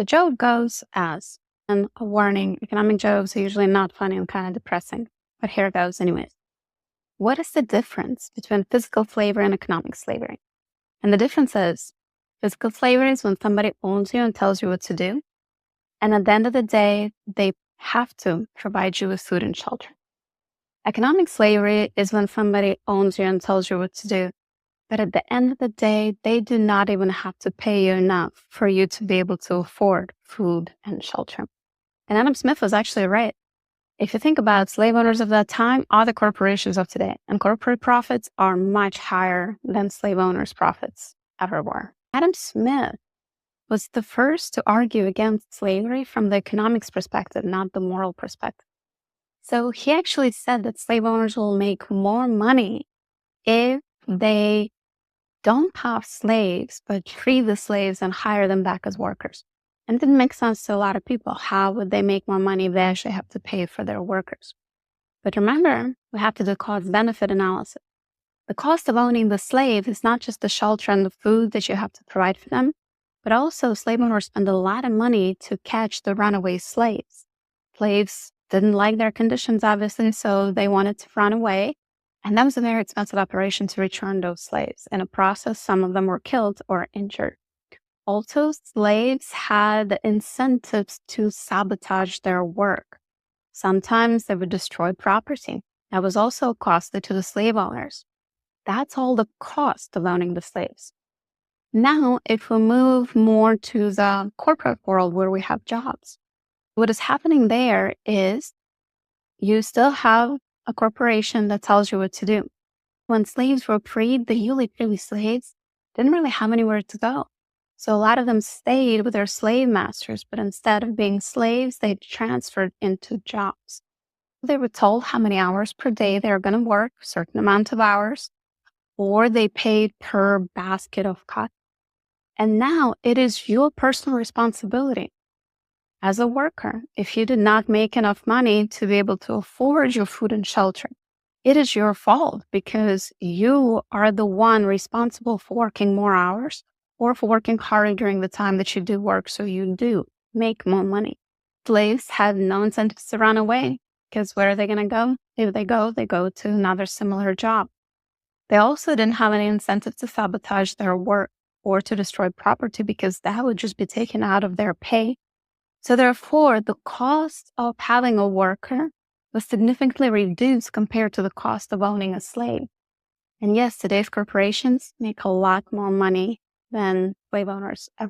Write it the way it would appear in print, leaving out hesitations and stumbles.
The joke goes as, and a warning, economic jokes are usually not funny and kind of depressing, but here goes anyways. What is the difference between physical slavery and economic slavery? And the difference is physical slavery is when somebody owns you and tells you what to do. And at the end of the day, they have to provide you with food and shelter. Economic slavery is when somebody owns you and tells you what to do. But at the end of the day, they do not even have to pay you enough for you to be able to afford food and shelter. And Adam Smith was actually right. If you think about slave owners of that time are the corporations of today, and corporate profits are much higher than slave owners' profits ever were. Adam Smith was the first to argue against slavery from the economics perspective, not the moral perspective. So he actually said that slave owners will make more money if they don't have slaves, but free the slaves and hire them back as workers. And it didn't make sense to a lot of people. How would they make more money if they actually have to pay for their workers? But remember, we have to do cost-benefit analysis. The cost of owning the slave is not just the shelter and the food that you have to provide for them, but also slave owners spend a lot of money to catch the runaway slaves. Slaves didn't like their conditions, obviously, so they wanted to run away. And that was a very expensive operation to return those slaves. In a process, some of them were killed or injured. Also, slaves had incentives to sabotage their work. Sometimes they would destroy property. That was also costly to the slave owners. That's all the cost of owning the slaves. Now, if we move more to the corporate world where we have jobs, what is happening there is you still have a corporation that tells you what to do. When slaves were freed, the newly freed slaves didn't really have anywhere to go. So a lot of them stayed with their slave masters, but instead of being slaves, they transferred into jobs. They were told how many hours per day they were going to work, a certain amount of hours, or they paid per basket of cotton. And now it is your personal responsibility as a worker. If you did not make enough money to be able to afford your food and shelter, it is your fault because you are the one responsible for working more hours or for working harder during the time that you do work, so you do make more money. Slaves had no incentives to run away because where are they going to go? If they go to another similar job. They also didn't have any incentive to sabotage their work or to destroy property because that would just be taken out of their pay. So therefore, the cost of having a worker was significantly reduced compared to the cost of owning a slave. And yes, today's corporations make a lot more money than slave owners ever